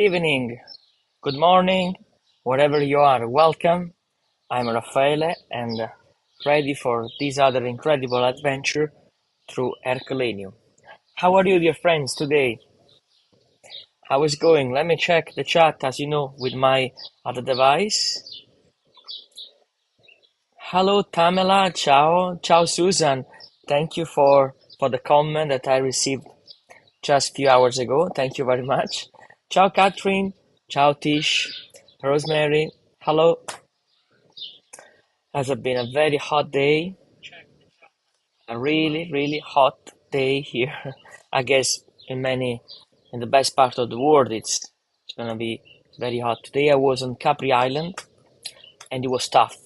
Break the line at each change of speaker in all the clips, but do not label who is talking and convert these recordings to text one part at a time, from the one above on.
Evening, good morning, wherever you are, welcome. I'm Raffaele and ready for this other incredible adventure through Herculaneum. How are you, dear friends, today? How is going? Let me check the chat, as you know, with my other device. Hello, Tamela. Ciao. Ciao, Susan. Thank you for the comment that I received just a few hours ago. Thank you very much. Ciao, Catherine. Ciao, Tish. Rosemary. Hello. Has been a very hot day, a really hot day here. I guess in the best part of the world, it's gonna be very hot. Today I was on Capri Island and it was tough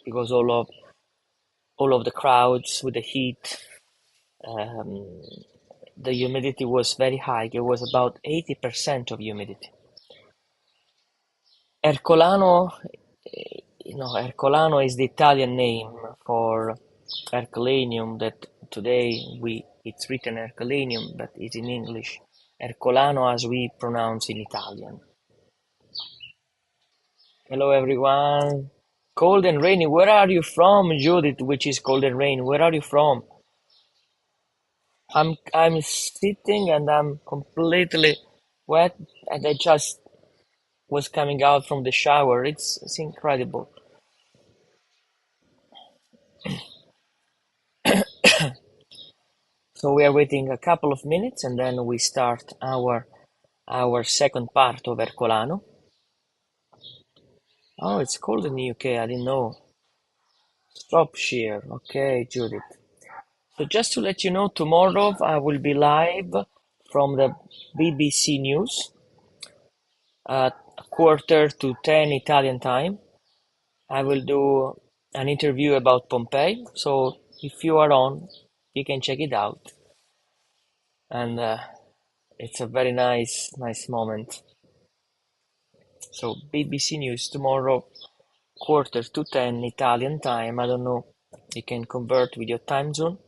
because all of the crowds with the heat, um, the humidity was very high. It was about 80% of humidity. Ercolano, Ercolano is the Italian name for Herculaneum that today it's written Herculaneum, but it's in English. Ercolano as we pronounce in Italian. Hello everyone. Cold and rainy. Where are you from, Judith? Which is cold and rainy. Where are you from? I'm sitting and I'm completely wet and I just was coming out from the shower. It's incredible. So we are waiting a couple of minutes and then we start our second part of Ercolano. Oh, it's cold in the UK. I didn't know. Shropshire. Okay, Judith. So just to let you know, tomorrow I will be live from the BBC News at 9:45 Italian time. I will do an interview about Pompeii. So if you are on, you can check it out. And it's a very nice moment. So BBC News tomorrow, 9:45 Italian time. I don't know. You can convert with your time zone.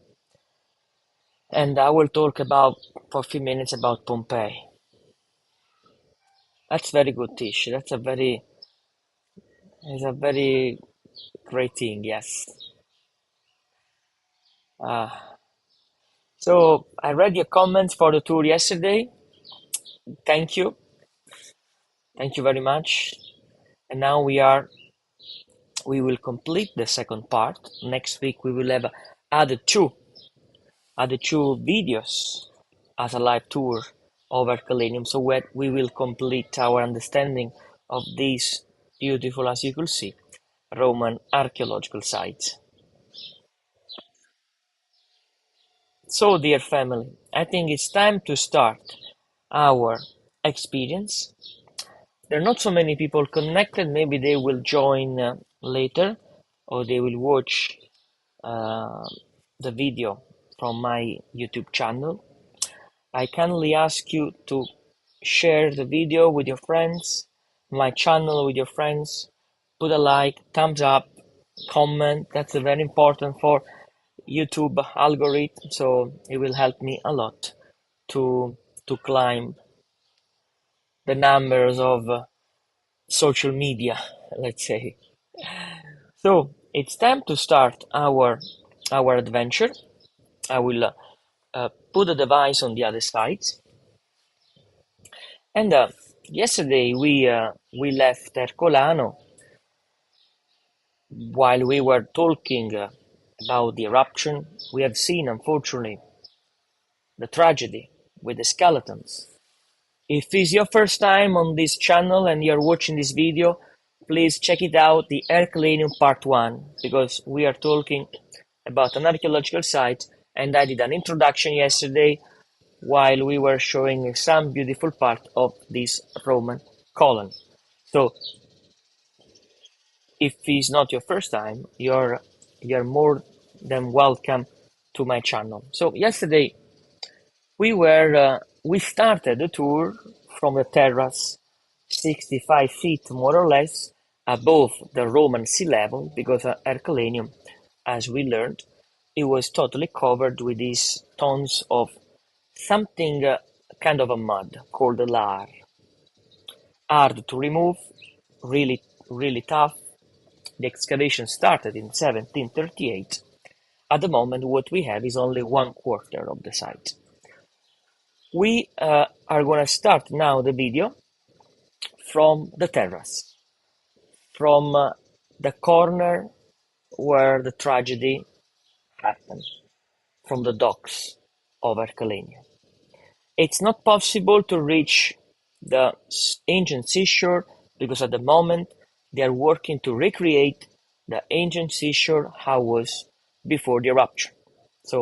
And I will talk about for a few minutes about Pompeii. That's very good, Tish. It's a very great thing. Yes. Uh, so I read your comments for the tour yesterday. Thank you. Thank you very much. And now we will complete the second part. Next week we will have added two videos as a live tour of Herculaneum. So we will complete our understanding of these beautiful, as you could see, Roman archaeological sites. So, dear family, I think it's time to start our experience. There are not so many people connected. Maybe they will join later or they will watch uh, the video from my YouTube channel. I kindly ask you to share the video with your friends, my channel with your friends, put a like, thumbs up, comment. That's very important for YouTube algorithm, so it will help me a lot to climb the numbers of social media, let's say. So it's time to start our adventure. I will put the device on the other side. And yesterday we left Ercolano while we were talking about the eruption. We have seen, unfortunately, the tragedy with the skeletons. If it's your first time on this channel and you're watching this video, please check it out, the Herculaneum Part 1, because we are talking about an archaeological site and I did an introduction yesterday while we were showing some beautiful part of this Roman colony. So if it's not your first time, you're more than welcome to my channel. So yesterday we started the tour from the terrace, 65 feet more or less above the Roman sea level, because Herculaneum, as we learned, it was totally covered with these tons of something kind of a mud called lar. hard to remove, really, really tough. The excavation started in 1738. At the moment, what we have is only 1/4 of the site. We are going to start now the video from the terrace, from the corner where the tragedy happened, from the docks of Herculaneum. It's not possible to reach the ancient seashore because at the moment they are working to recreate the ancient seashore how it was before the eruption. So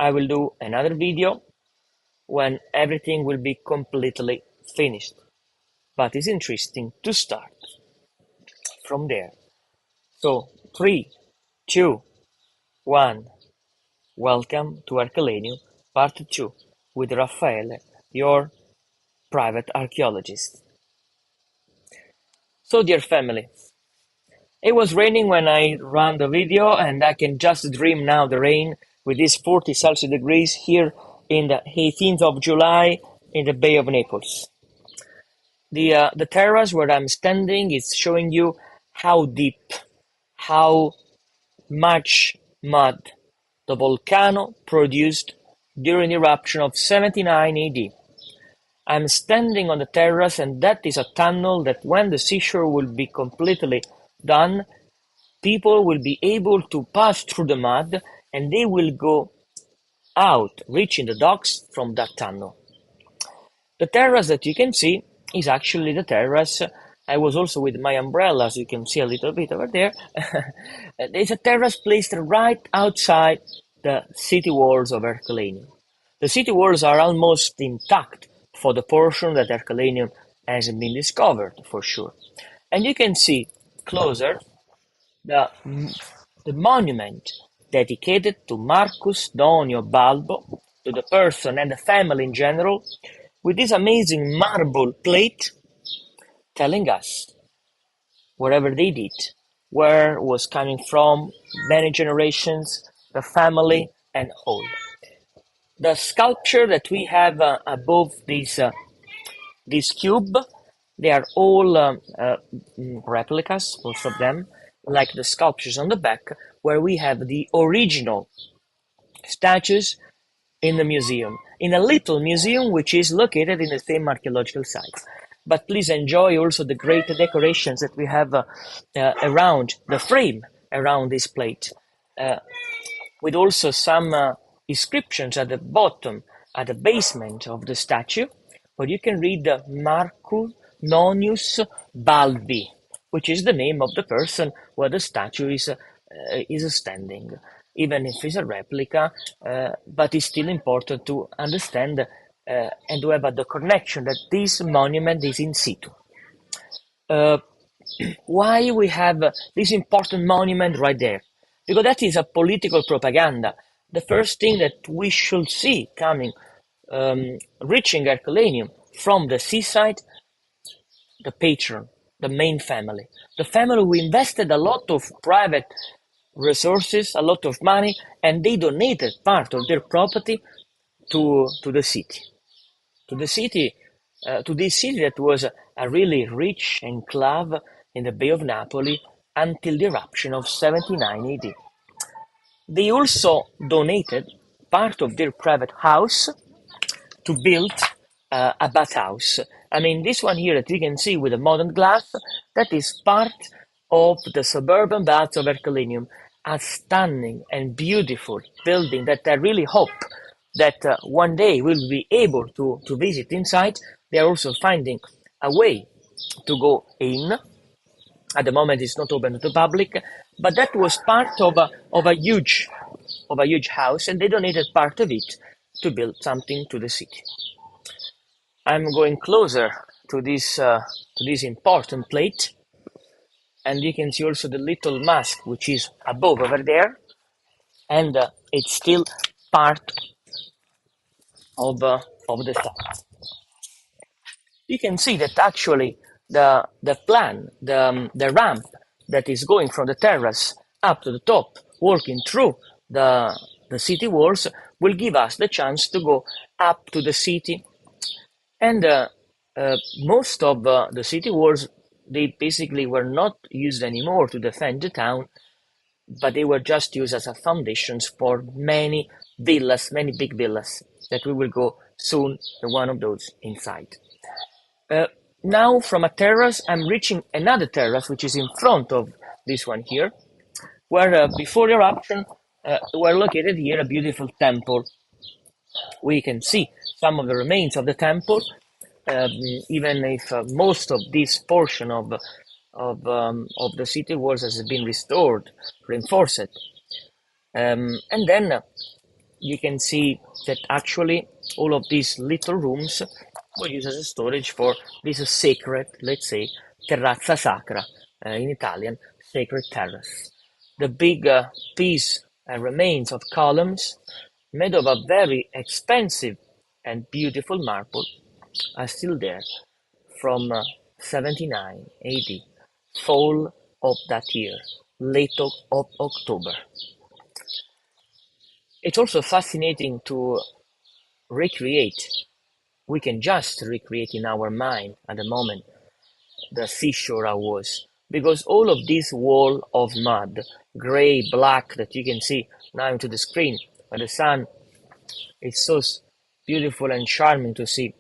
I will do another video when everything will be completely finished. But it's interesting to start from there. So 3, 2, 1. Welcome to Herculaneum Part 2 with Raffaele, your private archaeologist. So dear family, it was raining when I ran the video and I can just dream now the rain with these 40 Celsius degrees here in the 18th of July in the Bay of Naples. The terrace where I'm standing is showing you how deep, how much mud the volcano produced during the eruption of 79 AD. I'm standing on the terrace and that is a tunnel that when the seashore will be completely done, people will be able to pass through the mud and they will go out, reaching the docks from that tunnel. The terrace that you can see is actually the terrace. I was also with my umbrella, as you can see a little bit over there. There's a terrace placed right outside the city walls of Herculaneum. The city walls are almost intact for the portion that Herculaneum hasn't been discovered, for sure. And you can see closer the monument dedicated to Marcus Donio Balbo, to the person and the family in general, with this amazing marble plate telling us wherever they did, where was coming from, many generations, the family, and all. The sculpture that we have above this cube, they are all replicas, most of them, like the sculptures on the back, where we have the original statues in the museum, in a little museum which is located in the same archaeological site. But please enjoy also the great decorations that we have around the frame, around this plate, with also some inscriptions at the bottom, at the basement of the statue, where you can read Marcus Nonius Balbi, which is the name of the person where the statue is standing. Even if it's a replica, but it's still important to understand and to have the connection that this monument is in situ. Why we have this important monument right there? Because that is a political propaganda. The first thing that we should see coming, reaching Herculaneum from the seaside, the patron, the main family. The family who invested a lot of private resources, a lot of money, and they donated part of their property to the city. To this city that was a really rich enclave in the Bay of Napoli until the eruption of 79 AD. They also donated part of their private house to build a bathhouse. I mean, this one here that you can see with a modern glass, that is part of the suburban baths of Herculaneum, a stunning and beautiful building that I really hope that one day we'll be able to visit inside. They are also finding a way to go in. At the moment, it's not open to the public, but that was part of a huge house, and they donated part of it to build something to the city. I'm going closer to this important plate, and you can see also the little mask which is above over there, and it's still part of the site. You can see that actually the plan, the ramp that is going from the terrace up to the top, walking through the city walls, will give us the chance to go up to the city and Most of the city walls, they basically were not used anymore to defend the town, but they were just used as a foundations for many villas, many big villas that we will go soon in one of those inside. Uh, Now from a terrace, I'm reaching another terrace, which is in front of this one here, where before eruption, were located here a beautiful temple. We can see some of the remains of the temple, um, even if most of this portion of the city walls has been restored, reinforced. And then you can see that actually all of these little rooms were used as a storage for this sacred, let's say, terrazza sacra, in Italian, sacred terrace. The big piece remains of columns made of a very expensive and beautiful marble are still there from 79 AD, fall of that year, late of October. It's also fascinating to recreate. We can just recreate in our mind at the moment the seashore I was, because all of this wall of mud, gray, black, that you can see now into the screen, where the sun is so beautiful and charming to see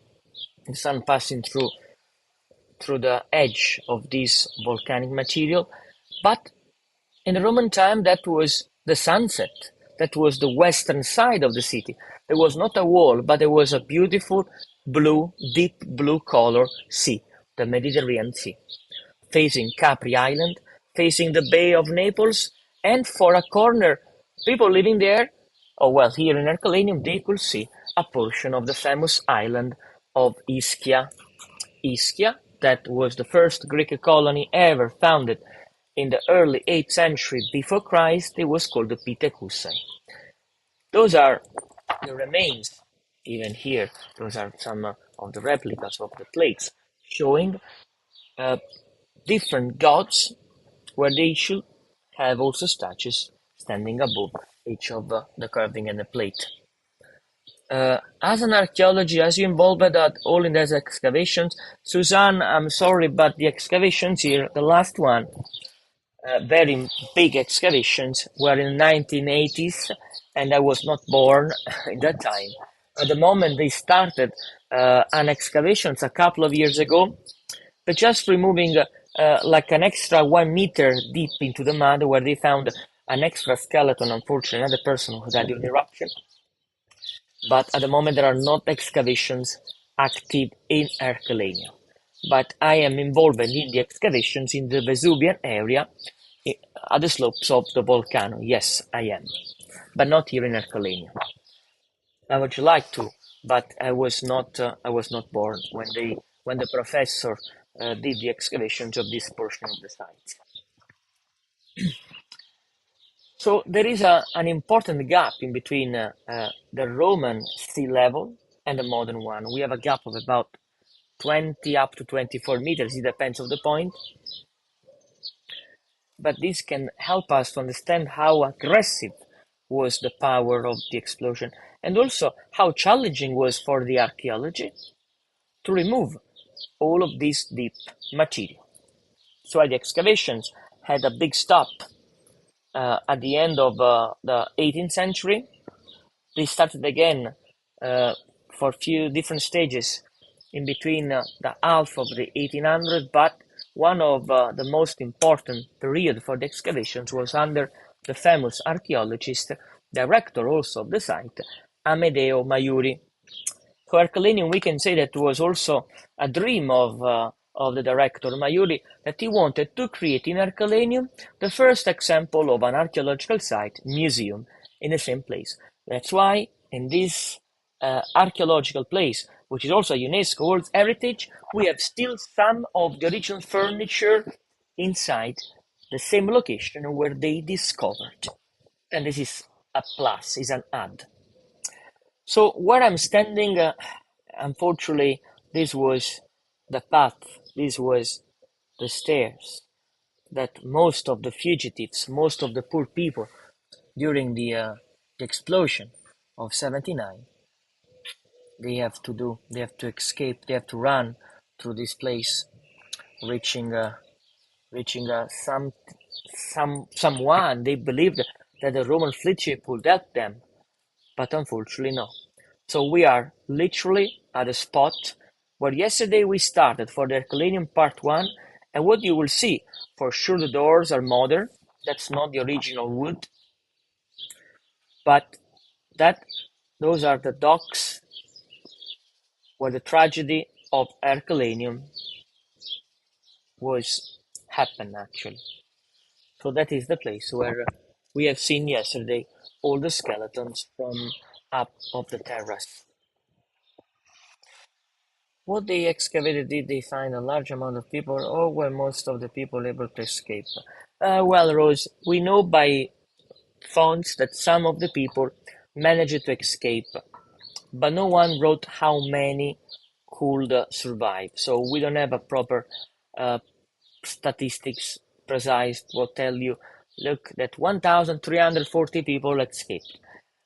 the sun passing through the edge of this volcanic material. But in the Roman time, that was the sunset. That was the western side of the city. There was not a wall, but there was a beautiful blue, deep blue color sea, the Mediterranean Sea, facing Capri Island, facing the Bay of Naples, and for a corner, people living there, oh well, here in Herculaneum, they could see a portion of the famous island of Ischia. Ischia, that was the first Greek colony ever founded in the early 8th century before Christ. It was called the Pitecussae. Those are the remains, even here. Those are some of the replicas of the plates showing uh, different gods where they should have also statues standing above each of the carving and the plate. As an archaeologist, as you involved at all in these excavations, Suzanne, I'm sorry, but the excavations here, the last one, very big excavations, were in the 1980s, and I was not born in that time. At the moment, they started an excavations a couple of years ago, but just removing like an extra 1 meter deep into the mud, where they found an extra skeleton, unfortunately, another person who died in the eruption. But at the moment, there are not excavations active in Herculaneum. But I am involved in the excavations in the Vesuvian area at the slopes of the volcano. Yes, I am, but not here in Herculaneum. I would like to, but I was not. I was not born when the professor did the excavations of this portion of the site. So there is an important gap in between the Roman sea level and the modern one. We have a gap of about 20 up to 24 meters. It depends on the point. But this can help us to understand how aggressive was the power of the explosion, and also how challenging was for the archaeology to remove all of this deep material. So the excavations had a big stop at the end of the 18th century. They started again uh, for a few different stages in between the half of the 1800s, but one of the most important period for the excavations was under the famous archaeologist, director also of the site, Amedeo Maiuri. So Herculaneum, we can say that was also a dream of the director Maiuri, that he wanted to create in Herculaneum the first example of an archaeological site museum in the same place. That's why in this archaeological place, which is also a UNESCO World Heritage, we have still some of the original furniture inside the same location where they discovered. And this is a plus, is an add. So where I'm standing, unfortunately, this was the path, this was the stairs that most of the fugitives, most of the poor people during the explosion of 79, they have to do, they have to escape, they have to run through this place, reaching someone. They believed that the Roman fleet ship would help them, but unfortunately no. So we are literally at the spot where yesterday we started for the Herculaneum Part 1, and what you will see, for sure the doors are modern, that's not the original wood, but that those are the docks where the tragedy of Herculaneum was happened actually. So that is the place where we have seen yesterday all the skeletons from up of the terrace. What they excavated, did they find a large amount of people, or were most of the people able to escape? Well, Rose, we know by fonts that some of the people managed to escape, but no one wrote how many could survive. So we don't have a proper uh, statistics precise will tell you, look, that 1,340 people escaped.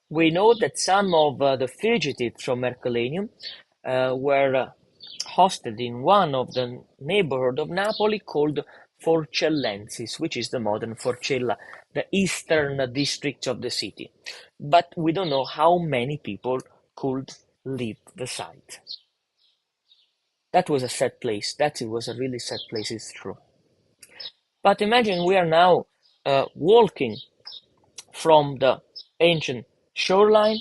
We know that some of the fugitives from Herculaneum were hosted in one of the neighborhood of Napoli called Forcellensis, which is the modern Forcella, the eastern district of the city. But we don't know how many people could leave the site. That was a sad place. That was a really sad place, it's true. But imagine we are now walking from the ancient shoreline,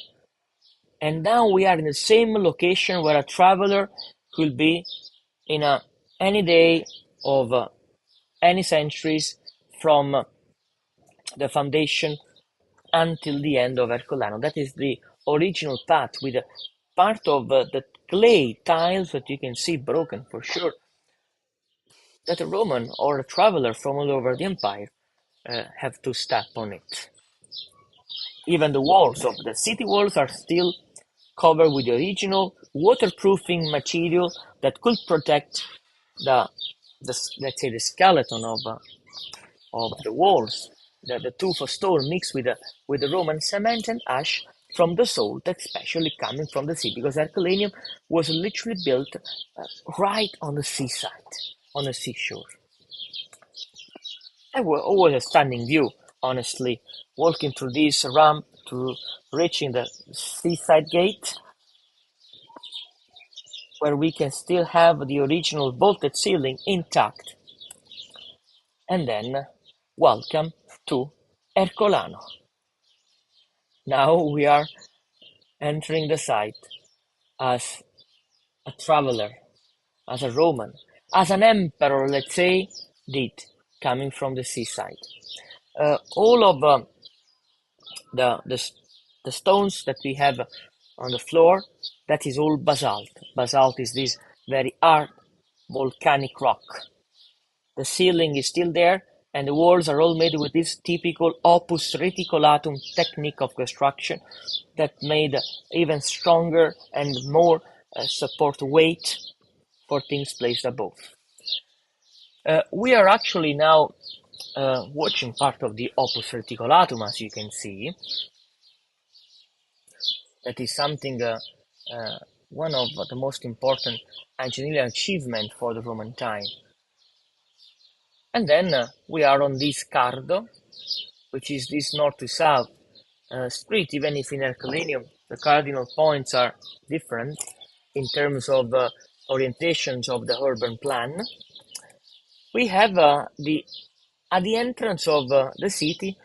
and now we are in the same location where a traveler could be in any day of any centuries from the foundation until the end of Ercolano. That is the original path with part of the clay tiles that you can see broken for sure, that a Roman or a traveler from all over the empire have to step on it. Even the walls of the city walls are still covered with the original waterproofing material that could protect the, let's say the skeleton of the walls, the tufa stone mixed with the Roman cement and ash from the salt, especially coming from the sea, because Herculaneum was literally built right on the seaside, on the seashore. It was always a stunning view, honestly, walking through this ramp to reaching the seaside gate, where we can still have the original vaulted ceiling intact. And then, welcome to Ercolano. Now we are entering the site as a traveler, as a Roman, as an emperor, let's say, did, coming from the seaside. All of the, the the stones that we have on the floor, that is all basalt. Basalt is this very hard volcanic rock. The ceiling is still there, and the walls are all made with this typical opus reticulatum technique of construction that made even stronger and more support weight for things placed above. We are actually now watching part of the opus reticulatum, as you can see. That is something, one of the most important engineering achievement for the Roman time. And then we are on this Cardo, which is this north to south street, even if in Herculaneum the cardinal points are different in terms of orientations of the urban plan. We have at the entrance of the city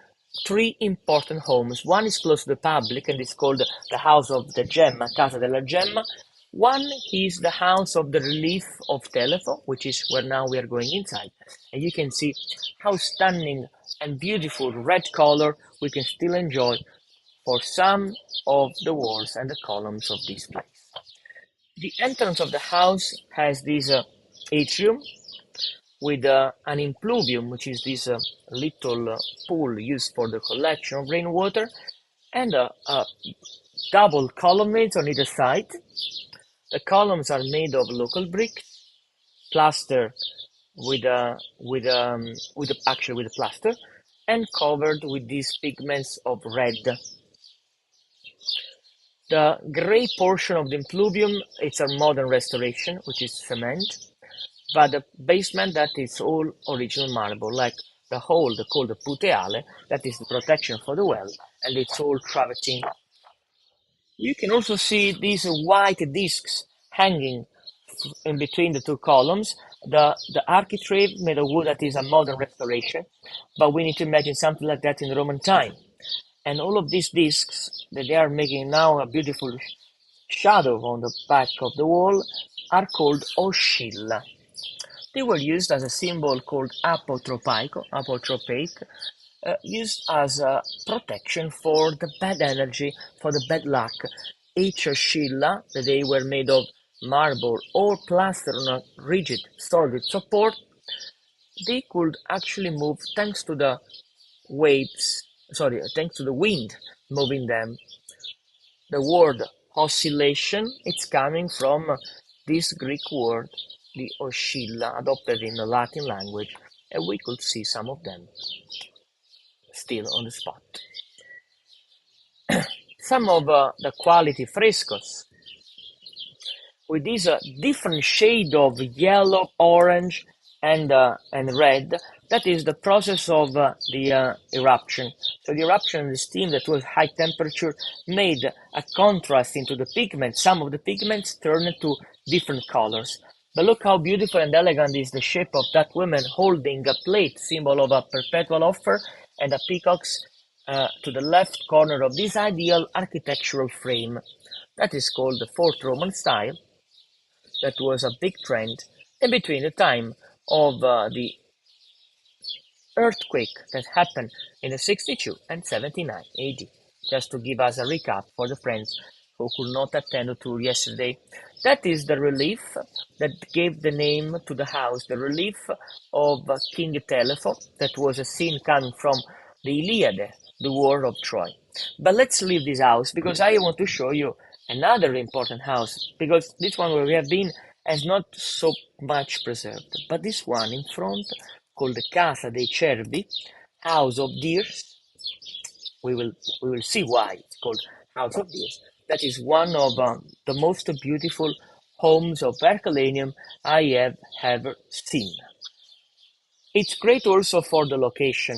three important homes. One is close to the public and is called the House of the Gemma, Casa della Gemma. One is the House of the Relief of Telefo, which is where now we are going inside. And you can see how stunning and beautiful red color we can still enjoy for some of the walls and the columns of this place. The entrance of the house has this atrium with an impluvium, which is this little pool used for the collection of rainwater, and double colonnades on either side. The columns are made of local brick, plaster actually with plaster, and covered with these pigments of red. The grey portion of the impluvium, it's a modern restoration, which is cement. but the basement that is all original marble, like the hole they called the puteale, that is the protection for the well, and it's all travertine. You can also see these white discs hanging in between the two columns. The architrave made of wood that is a modern restoration, but we need to imagine something like that in the Roman time. And all of these discs that they are making now a beautiful shadow on the back of the wall are called oscilla. They were used as a symbol called apotropaic, used as a protection for the bad energy, for the bad luck. Each oscilla, that they were made of marble or plaster on a rigid, solid support, they could actually move thanks to the thanks to the wind moving them. The word oscillation, it's coming from this Greek word, the oscilla, adopted in the Latin language, and we could see some of them still on the spot. Some of the quality frescoes with this different shade of yellow, orange, and red. That is the process of the eruption. So the eruption, the steam that was high temperature, made a contrast into the pigments. Some of the pigments turned to different colors. But look how beautiful and elegant is the shape of that woman holding a plate, symbol of a perpetual offer, and a peacock's to the left corner of this ideal architectural frame. That is called the Fourth Roman style. That was a big trend in between the time of the earthquake that happened in the 62 and 79 AD. Just to give us a recap for the friends who could not attend the tour yesterday. That is the relief that gave the name to the house, the relief of King Telephon, that was a scene coming from the Iliad, the War of Troy. But let's leave this house because I want to show you another important house, because this one where we have been is not so much preserved. But this one in front, called the Casa dei Cervi, House of Deers, we will see why it's called House of Deers. That is one of the most beautiful homes of Herculaneum I have ever seen. It's great also for the location.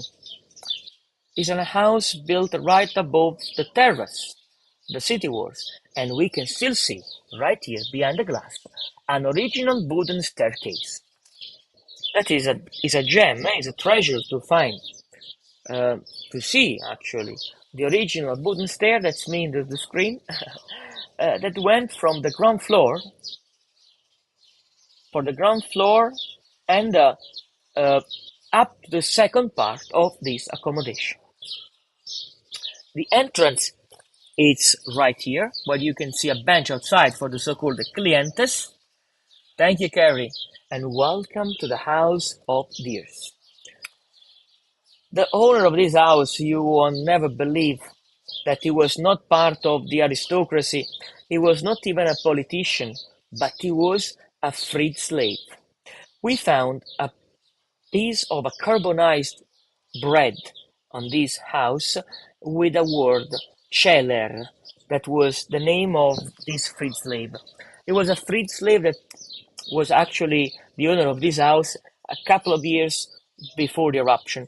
It's a house built right above the terrace, the city walls, and we can still see, right here behind the glass, an original wooden staircase. That is a gem, is a treasure to find, to see actually. The original wooden stair, that's me in the screen, that went from the ground floor, and up to the second part of this accommodation. The entrance is right here, where you can see a bench outside for the so-called clientes. Thank you, Carrie, and welcome to the House of Deers. The owner of this house, you will never believe that he was not part of the aristocracy. He was not even a politician, but he was a freed slave. We found a piece of a carbonized bread on this house with a word, celer, that was the name of this freed slave. It was a freed slave that was actually the owner of this house a couple of years before the eruption.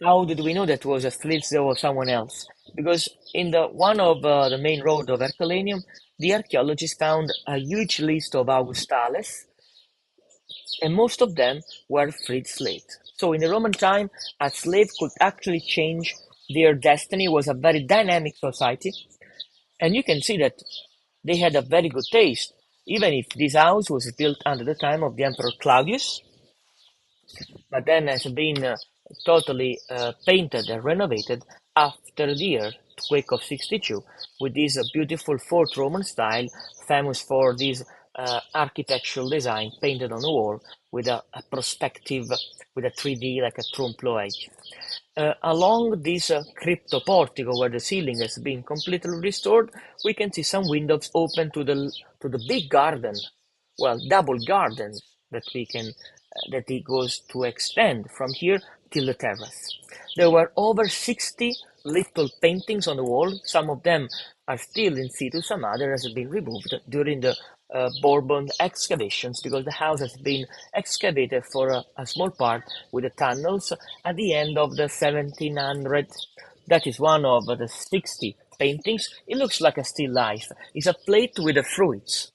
How did we know that was a freed slave or someone else? Because in the one of the main road of Herculaneum, the archaeologists found a huge list of Augustales, and most of them were freed slaves. So in the Roman time, a slave could actually change their destiny. It was a very dynamic society. And you can see that they had a very good taste, even if this house was built under the time of the Emperor Claudius, but then has been totally painted and renovated after the earthquake of 62 with this beautiful Fourth Roman style, famous for this architectural design painted on the wall with a perspective, with a 3D like a trompe-l'oeil. Along this crypto portico where the ceiling has been completely restored, we can see some windows open to the big garden, well, double garden that we can that it goes to extend from here till the terrace. There were over 60 little paintings on the wall. Some of them are still in situ, some others have been removed during the Bourbon excavations because the house has been excavated for a small part with the tunnels at the end of the 1700s. That is one of the 60 paintings. It looks like a still life. It's a plate with the fruits,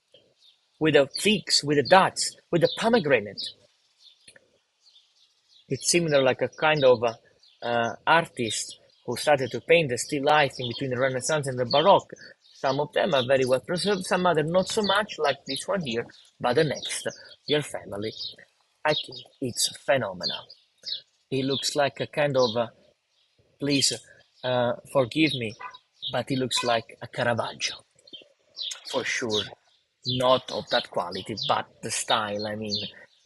with the figs, with the dates, with the pomegranate. It's similar like a kind of artist who started to paint the still life in between the Renaissance and the Baroque. Some of them are very well preserved, some other not so much, like this one here, but the next, Dear Family, I think it's phenomenal. It looks like a kind of, please forgive me, but it looks like a Caravaggio, for sure. Not of that quality, but the style, I mean,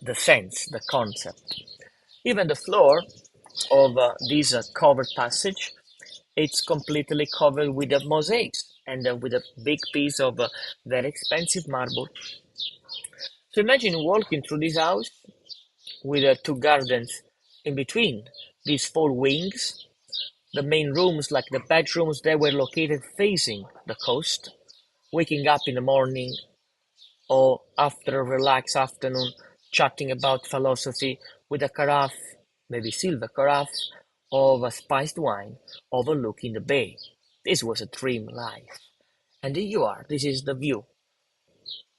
the sense, the concept. Even the floor of this covered passage, it's completely covered with the mosaics and with a big piece of very expensive marble. So imagine walking through this house with two gardens in between these four wings. The main rooms, like the bedrooms, they were located facing the coast. Waking up in the morning or after a relaxed afternoon, chatting about philosophy with a carafe, maybe silver carafe, of a spiced wine overlooking the bay. This was a dream life. And here you are, this is the view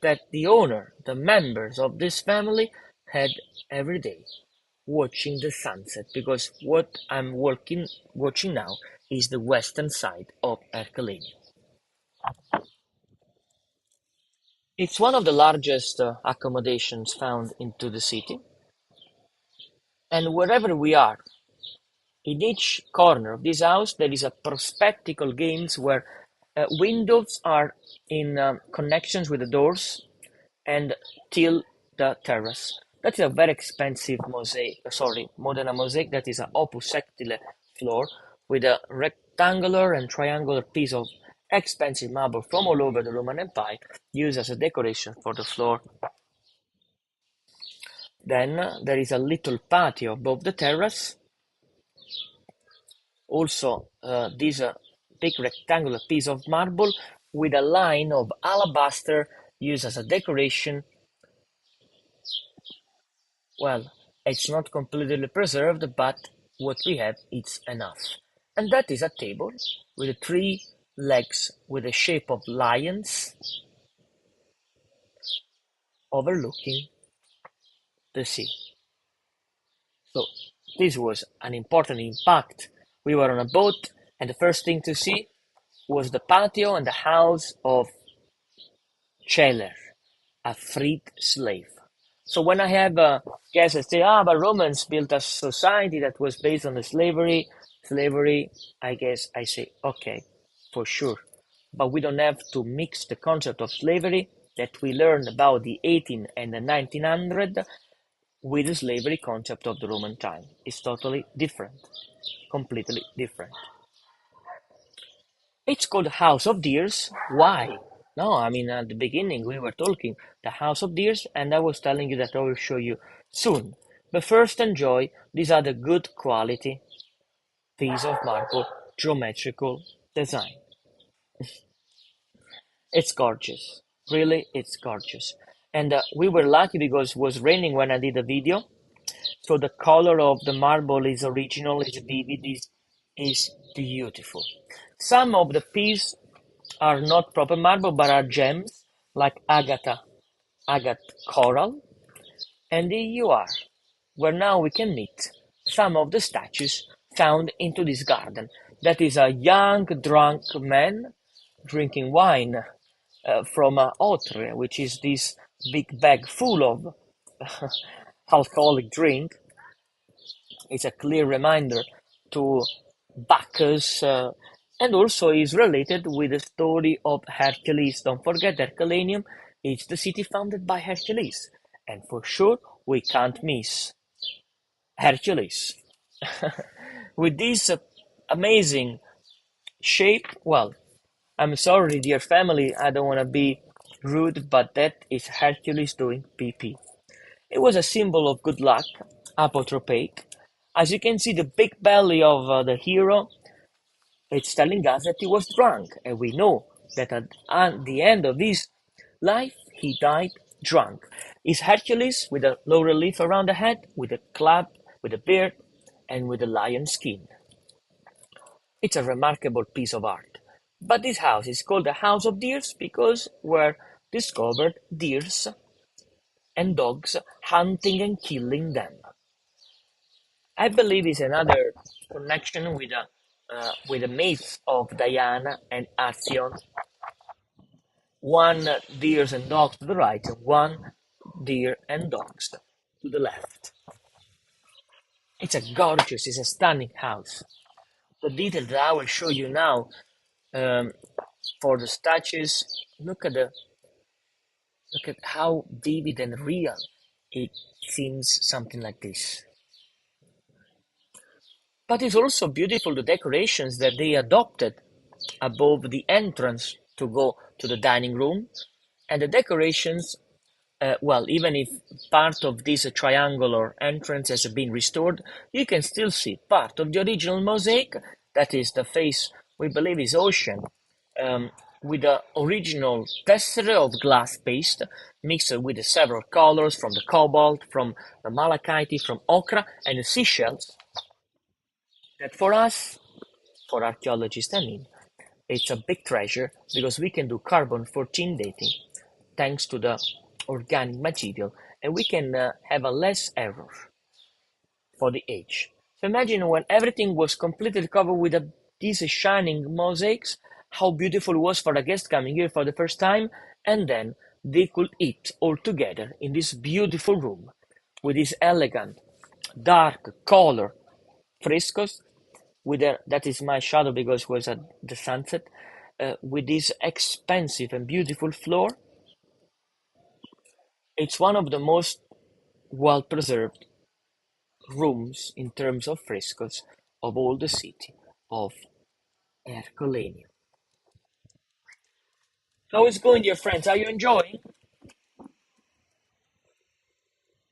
that the owner, the members of this family had every day, watching the sunset, because what watching now is the western side of Herculaneum. It's one of the largest accommodations found into the city, and wherever we are, in each corner of this house, there is a perspective games where windows are in connections with the doors and till the terrace. That is a very expensive mosaic, sorry, modern mosaic that is an opus sectile floor with a rectangular and triangular piece of expensive marble from all over the Roman Empire used as a decoration for the floor. Then there is a little patio above the terrace. Also, this big rectangular piece of marble with a line of alabaster used as a decoration. Well, it's not completely preserved, but what we have is enough. And that is a table with three legs with the shape of lions overlooking the sea. So this was an important impact. We were on a boat, and the first thing to see was the patio and the house of Celer, a freed slave. So when I have guests that say, but Romans built a society that was based on the slavery, I guess I say, okay, for sure. But we don't have to mix the concept of slavery that we learned about the 18 and the 1900 with the slavery concept of the Roman time. It's totally different, completely different. It's called House of Deers. Why? No, I mean, at the beginning we were talking the House of Deers, and I was telling you that I will show you soon. But first enjoy these are the good quality piece of marble geometrical design. It's gorgeous. Really, it's gorgeous. And we were lucky because it was raining when I did the video. So the color of the marble is original, is vivid, is beautiful. Some of the pieces are not proper marble but are gems like agate coral. And here you are, where now we can meet some of the statues found into this garden. That is a young drunk man drinking wine from a autre, which is this big bag full of alcoholic drink. It's a clear reminder to Bacchus, and also is related with the story of Hercules. Don't forget, Herculaneum is the city founded by Hercules, and for sure we can't miss Hercules. With this amazing shape, well, I'm sorry, dear family, I don't want to be rude, but that is Hercules doing PP. It was a symbol of good luck, apotropaic. As you can see, the big belly of the hero, it's telling us that he was drunk, and we know that at the end of his life, he died drunk. Is Hercules with a laurel leaf around the head, with a club, with a beard, and with a lion skin. It's a remarkable piece of art. But this house is called the House of Deers because were discovered deers and dogs hunting and killing them. I believe it's another connection with the myth of Diana and Action. One deers and dogs to the right, and one deer and dogs to the left. It's a stunning house. The detail that I will show you now um, for the statues, look at how vivid and real it seems, something like this. But it's also beautiful the decorations that they adopted above the entrance to go to the dining room, and the decorations, well, even if part of this triangular entrance has been restored, you can still see part of the original mosaic, that is the face we believe is ocean, um, with the original tesserae of glass paste mixed with the several colors from the cobalt, from the malachite, from ochre, and the seashells that for us, for archaeologists, I mean, it's a big treasure because we can do carbon 14 dating thanks to the organic material, and we can have a less error for the age. So imagine when everything was completely covered with these shining mosaics, how beautiful it was for a guest coming here for the first time, and then they could eat all together in this beautiful room with this elegant, dark color frescoes. That is my shadow because it was at the sunset, with this expensive and beautiful floor. It's one of the most well preserved rooms in terms of frescoes of all the city of Herculaneum. How is it going, dear friends? Are you enjoying?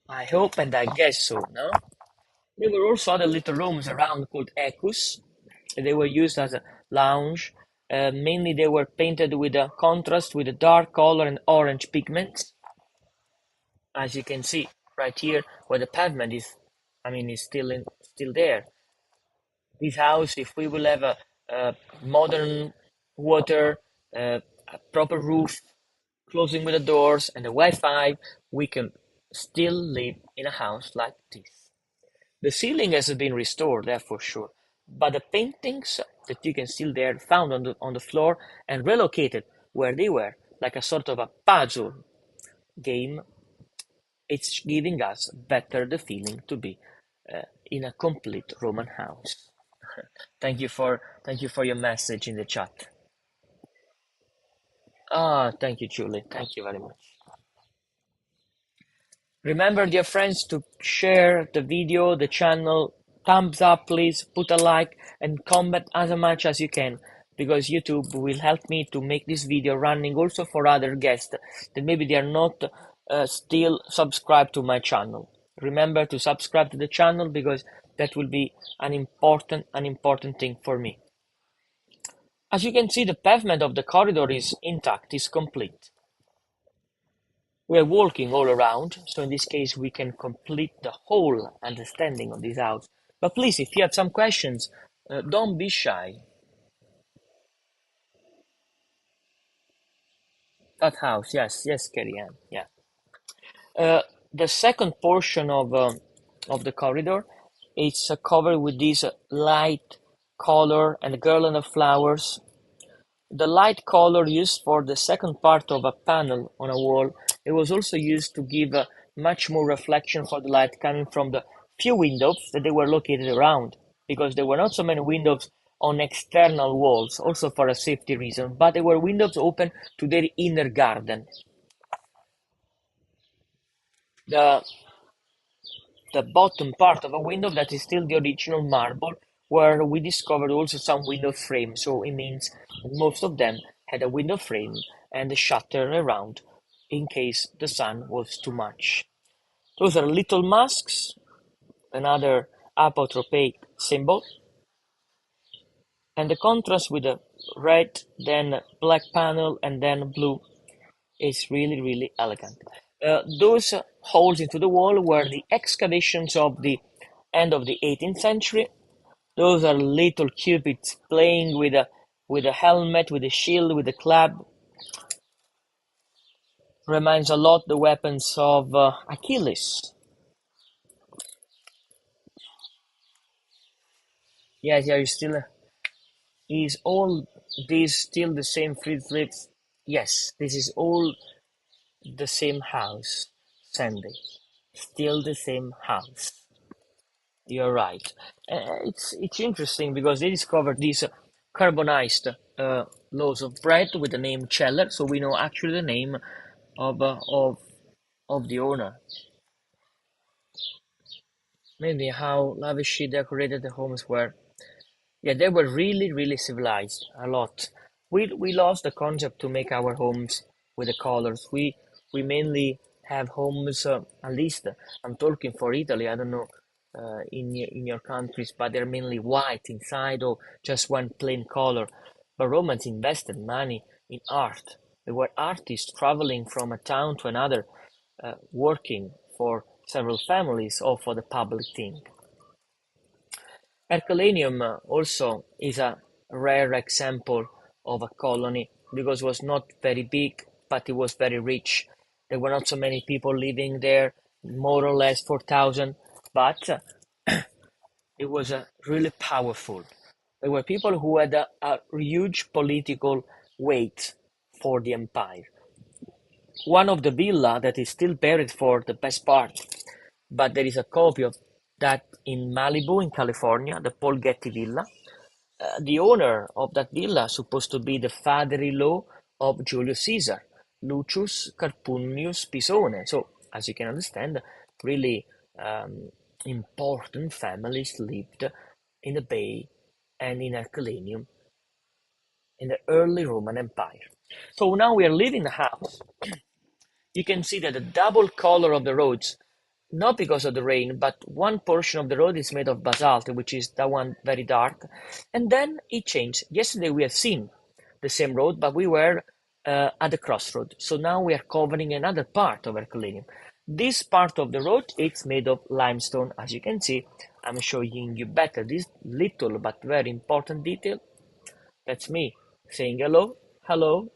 I hope and I guess so, no? There were also other little rooms around called ecus. They were used as a lounge. Mainly they were painted with a contrast with a dark color and orange pigments. As you can see right here where the pavement is, I mean, is still there. This house, if we will have a modern water, a proper roof, closing with the doors and the Wi-Fi, we can still live in a house like this. The ceiling has been restored, there for sure, but the paintings that you can still there found on the floor and relocated where they were, like a sort of a puzzle game, it's giving us better the feeling to be in a complete Roman house. Thank you for your message in the chat. Ah, thank you, Julie. Thank you very much. Remember, dear friends, to share the video, the channel. Thumbs up, please. Put a like and comment as much as you can, because YouTube will help me to make this video running also for other guests that maybe they are not still subscribed to my channel. Remember to subscribe to the channel because that will be an important thing for me. As you can see, the pavement of the corridor is intact, is complete. We are walking all around, so in this case we can complete the whole understanding of this house. But please, if you have some questions, don't be shy. That house, yes, Carrie Ann, yeah. Uh, the second portion of the corridor, it's covered with this light color and garland of flowers. The light color used for the second part of a panel on a wall, it was also used to give much more reflection for the light coming from the few windows that they were located around, because there were not so many windows on external walls, also for a safety reason, but there were windows open to their inner garden. The the bottom part of a window that is still the original marble, where we discovered also some window frame. So it means most of them had a window frame and a shutter around in case the sun was too much. Those are little masks, another apotropic symbol, and the contrast with the red, then black panel, and then blue It's really, really elegant. Those holes into the wall were the excavations of the end of the 18th century. Those are little cupids playing with a helmet, with a shield, with a club. Reminds a lot the weapons of Achilles. Yes, yeah, you still is all these still the same fruit slaves? Yes, this is all the same house, Sandy. Still the same house. You're right. It's interesting because they discovered these carbonized loaves of bread with the name Cheller, so we know actually the name of uh, of of the owner. Maybe how lavishly decorated the homes were. Yeah, they were really, really civilized. A lot. We lost the concept to make our homes with the colors. We mainly have homes. At least I'm talking for Italy. I don't know in your countries, but they're mainly white inside or just one plain color. But Romans invested money in art. They were artists traveling from a town to another, working for several families or for the public thing. Herculaneum also is a rare example of a colony because it was not very big, but it was very rich. There were not so many people living there, more or less 4,000, but it was really powerful. There were people who had a huge political weight for the empire. One of the villa that is still buried for the best part, but there is a copy of that in Malibu in California, the Paul Getty Villa. The owner of that villa supposed to be the father-in-law of Julius Caesar, Lucius Carpunius Pisone. So, as you can understand, really important families lived in the Bay and in Herculaneum in the early Roman Empire. So now we are leaving the house. You can see that the double color of the roads, not because of the rain, but one portion of the road is made of basalt, which is that one very dark. And then it changed. Yesterday we have seen the same road, but we were at the crossroad. So now we are covering another part of Herculaneum. This part of the road, it's made of limestone. As you can see, I'm showing you better this little but very important detail. That's me saying hello, hello.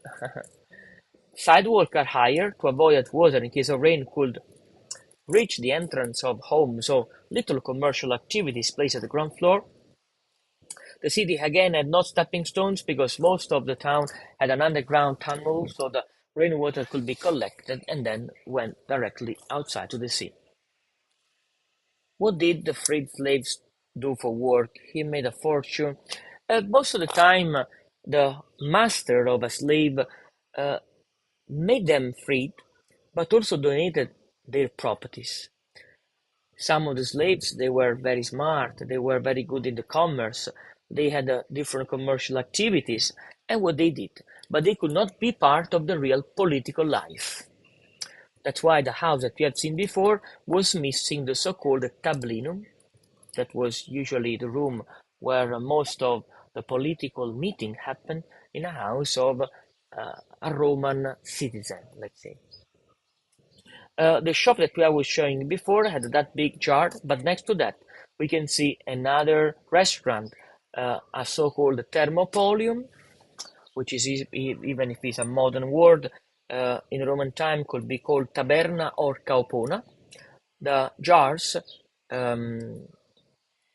Sidewalks are higher to avoid that water in case of rain could reach the entrance of homes, so little commercial activities placed at the ground floor. The city again had no stepping stones because most of the town had an underground tunnel so the rainwater could be collected and then went directly outside to the sea. What did the freed slaves do for work? He made a fortune. Most of the time, the master of a slave uh, made them freed, but also donated their properties. Some of the slaves, they were very smart, they were very good in the commerce, they had different commercial activities, and what they did. But they could not be part of the real political life. That's why the house that we have seen before was missing the so-called tablinum, that was usually the room where most of the political meeting happened in a house of a Roman citizen, let's say. The shop that I was showing before had that big jar, but next to that we can see another restaurant, a so-called thermopolium, which is even if it's a modern word, in Roman time could be called taberna or caupona. The jars um,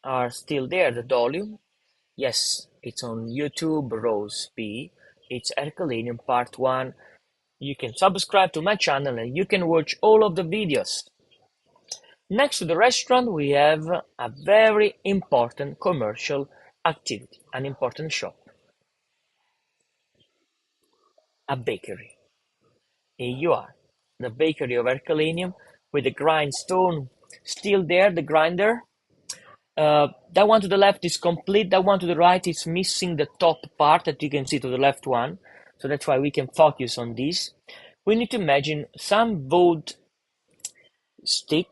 are still there, the dolium. Yes, it's on YouTube, Rose B. It's Herculaneum Part 1. You can subscribe to my channel and you can watch all of the videos. Next to the restaurant, we have a very important commercial activity, an important shop, a bakery. Here you are, the bakery of Herculaneum with the grindstone still there, the grinder. That one to the left is complete, that one to the right is missing the top part that you can see to the left one. So that's why we can focus on this. We need to imagine some wood stick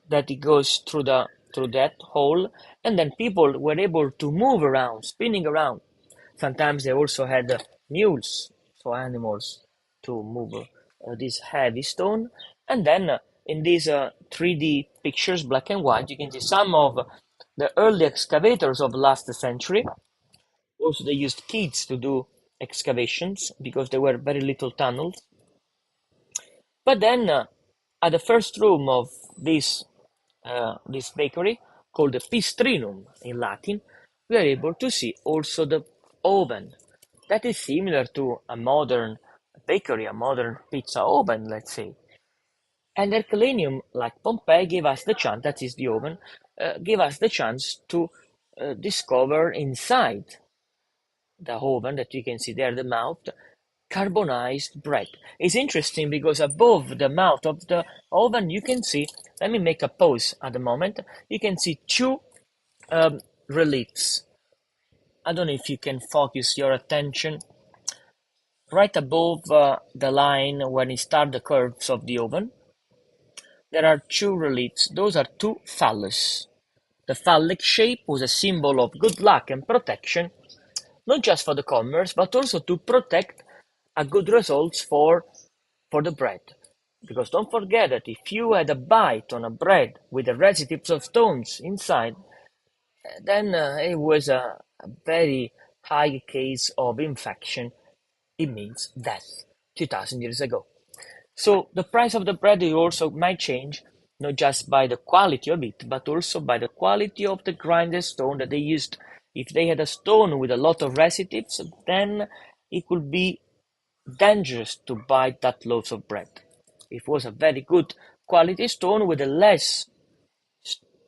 that it goes through that hole, and then people were able to move around, spinning around. Sometimes they also had mules, so animals to move this heavy stone. And then in these 3D pictures, black and white, you can see some of the early excavators of last century. Also, they used kids to do excavations because there were very little tunnels. But then, at the first room of this bakery, called the Pistrinum in Latin, we are able to see also the oven that is similar to a modern bakery, a modern pizza oven, let's say. And Herculaneum, like Pompeii, gave us the chance, that is the oven, gave us the chance to discover inside the oven that you can see there, the mouth, carbonized bread. It's interesting because above the mouth of the oven, you can see, let me make a pause at the moment, you can see two reliefs. I don't know if you can focus your attention right above the line when you start the curves of the oven. There are two reliefs. Those are two phallus. The phallic shape was a symbol of good luck and protection, not just for the commerce, but also to protect a good results for the bread. Because don't forget that if you had a bite on a bread with the residues of stones inside, then it was a very high case of infection. It means death 2000 years ago. So the price of the bread also might change, not just by the quality of it, but also by the quality of the grinded stone that they used. If they had a stone with a lot of residues, then it could be dangerous to buy that loaf of bread. If it was a very good quality stone with a less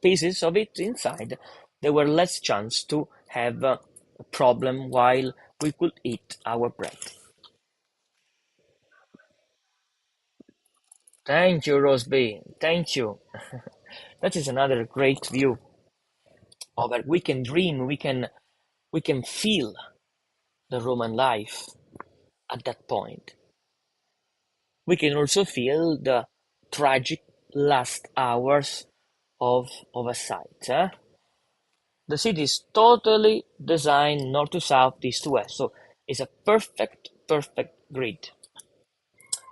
pieces of it inside, there were less chance to have a problem while we could eat our bread. Thank you, Rosby. Thank you. That is another great view of it. We can dream, we can feel the Roman life at that point. We can also feel the tragic last hours of a site. The city is totally designed north to south, east to west, so it's a perfect grid.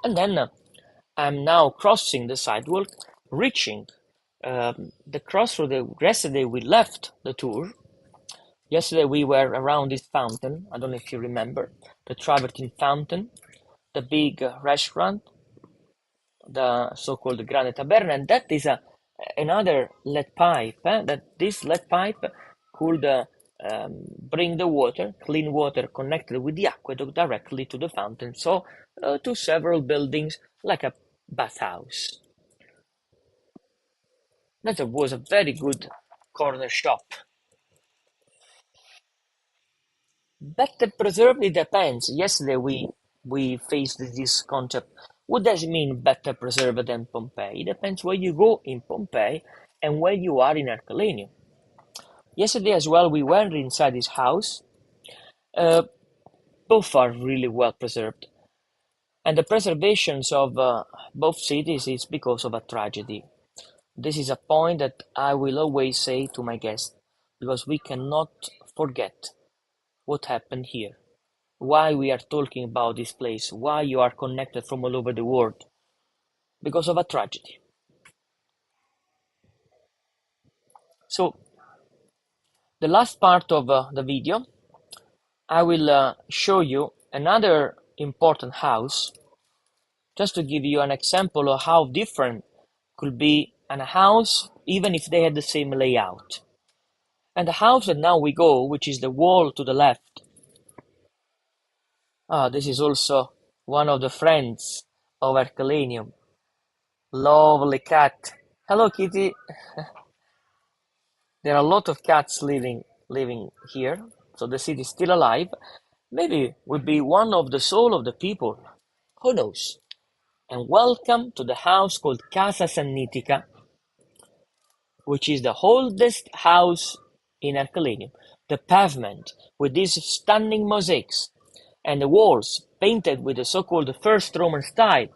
And then I'm now crossing the sidewalk, reaching the crossroad. Yesterday we left the tour. Yesterday we were around this fountain. I don't know if you remember the travertine fountain, the big restaurant, the so-called Grande Taberna, and that is another lead pipe. That this lead pipe could bring the water, clean water, connected with the aqueduct directly to the fountain, so to several buildings like a bathhouse. That was a very good corner shop. Better preserved, it depends. Yesterday we faced this concept. What does it mean better preserved than Pompeii? It depends where you go in Pompeii and where you are in Herculaneum. Yesterday as well, we went inside this house. Uh, both are really well preserved. And the preservations of both cities is because of a tragedy. This is a point that I will always say to my guests, because we cannot forget what happened here, why we are talking about this place, why you are connected from all over the world, because of a tragedy. So, the last part of the video, I will show you another important house, just to give you an example of how different could be a house, even if they had the same layout. And the house that now we go, which is the wall to the left, this is also one of the friends of Herculaneum. Lovely cat. Hello, kitty. There are a lot of cats living here, so the city is still alive. Maybe will be one of the soul of the people. Who knows? And welcome to the house called Casa Sannitica, which is the oldest house in Herculaneum. The pavement with these stunning mosaics and the walls painted with the so-called first Roman style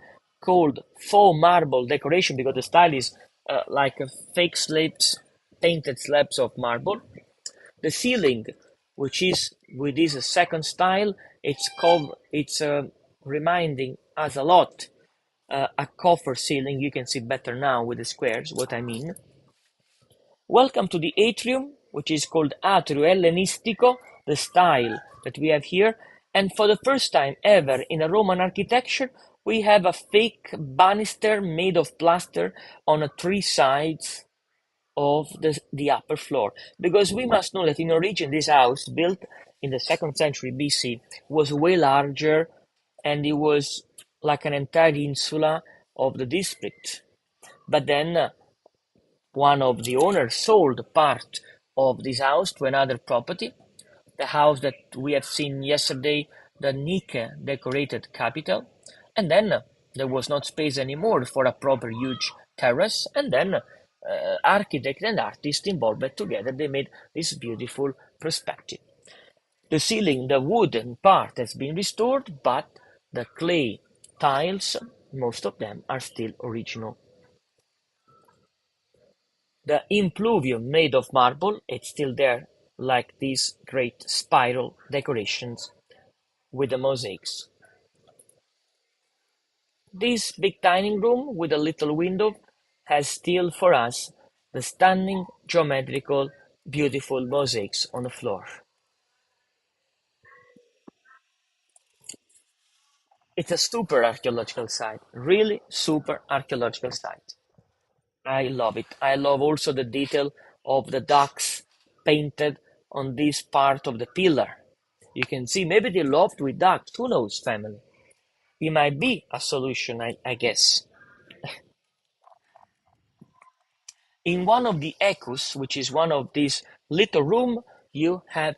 called faux marble decoration, because the style is like a fake slabs, painted slabs of marble. The ceiling, which is with this second style, it's reminding us a lot a coffer ceiling. You can see better now with the squares what I mean. Welcome to the atrium, which is called Atrio Ellenistico, the style that we have here. And for the first time ever in a Roman architecture, we have a fake banister made of plaster on three sides of the upper floor. Because we must know that in origin, this house, built in the 2nd century BC, was way larger, and it was like an entire insula of the district. But then one of the owners sold part of this house to another property, the house that we have seen yesterday, the Nike decorated capital. And then there was not space anymore for a proper huge terrace. And then architect and artist involved together, they made this beautiful perspective. The ceiling, the wooden part has been restored, but the clay tiles, most of them are still original. The impluvium made of marble, it's still there, like these great spiral decorations with the mosaics. This big dining room with a little window has still for us the stunning geometrical, beautiful mosaics on the floor. It's a super archaeological site, really super archaeological site. I love it. I love also the detail of the ducks painted on this part of the pillar. You can see maybe they loved with ducks. Who knows, family? It might be a solution, I guess. In one of the ecus, which is one of these little room, you have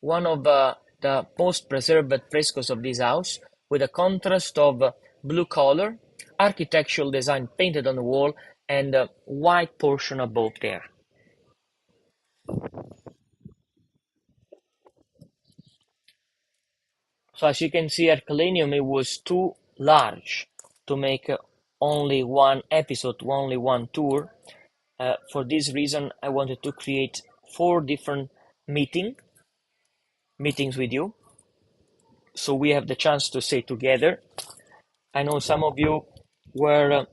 one of the most preserved frescoes of this house with a contrast of blue color, architectural design painted on the wall, and a white portion above there. So as you can see, Herculaneum, it was too large to make only one episode, only one tour. For this reason, I wanted to create 4 different meetings with you, so we have the chance to stay together. I know some of you were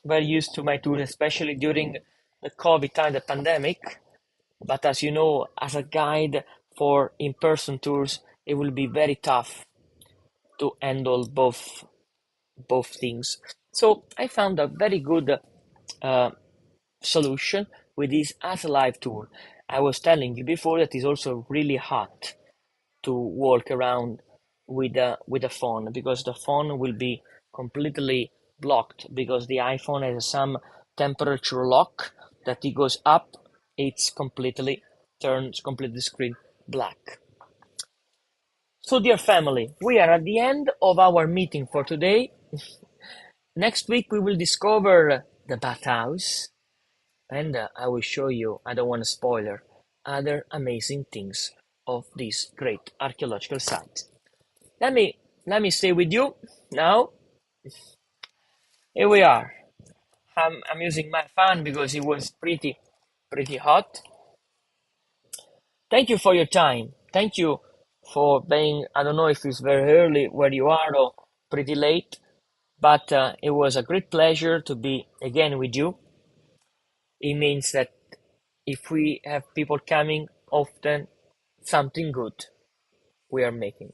very used to my tour, especially during the COVID time, the pandemic. But as you know, as a guide for in-person tours, it will be very tough to handle both things. So I found a very good uh, solution with this as a live tour. I was telling you before that it's also really hot to walk around with a phone, because the phone will be completely blocked, because the iPhone has some temperature lock that it goes up, it's completely turns completely the screen black. So dear family, we are at the end of our meeting for today. Next week we will discover the bathhouse, and I will show you, I don't want to spoiler, other amazing things of this great archaeological site. Let me stay with you now. Here we are. I'm using my fan because it was pretty hot. Thank you for your time. Thank you for being, I don't know if it's very early where you are or pretty late, but it was a great pleasure to be again with you. It means that if we have people coming often, something good we are making.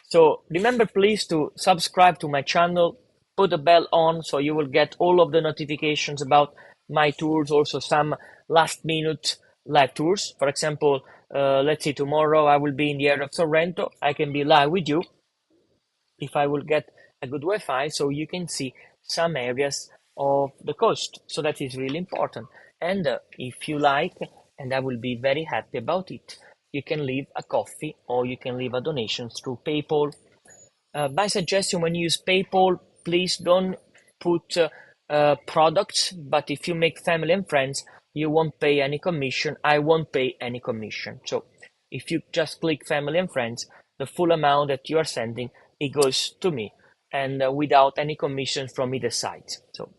So remember please to subscribe to my channel, put the bell on so you will get all of the notifications about my tours, also some last minute live tours. For example, let's see, tomorrow I will be in the area of Sorrento. I can be live with you if I will get a good Wi-Fi, so you can see some areas of the coast. So that is really important. And if you like, and I will be very happy about it, you can leave a coffee or you can leave a donation through PayPal. My suggestion, when you use PayPal, please don't put products, but if you make family and friends, you won't pay any commission. I won't pay any commission. So if you just click family and friends, the full amount that you are sending, it goes to me, and without any commission from either side. So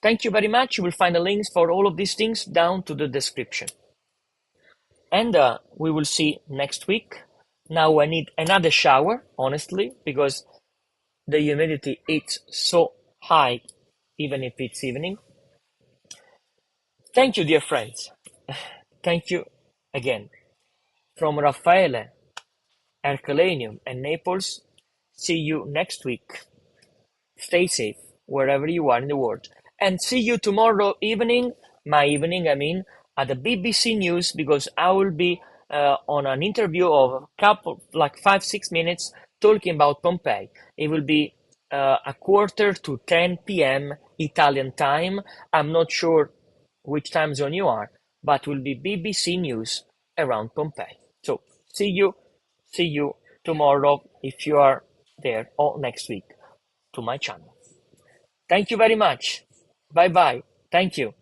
thank you very much. You will find the links for all of these things down to the description. And we will see next week. Now I need another shower, honestly, because the humidity is so high, even if it's evening. Thank you, dear friends. Thank you again. From Raffaele, Herculaneum, and Naples, see you next week. Stay safe wherever you are in the world. And see you tomorrow evening, my evening, I mean, at the BBC News, because I will be on an interview of a couple, like 5, 6 minutes, talking about Pompeii. It will be a quarter to 10 p.m. Italian time. I'm not sure which time zone you are, but will be BBC News around Pompeii. So see you tomorrow if you are there, or next week to my channel. Thank you very much. Bye bye. Thank you.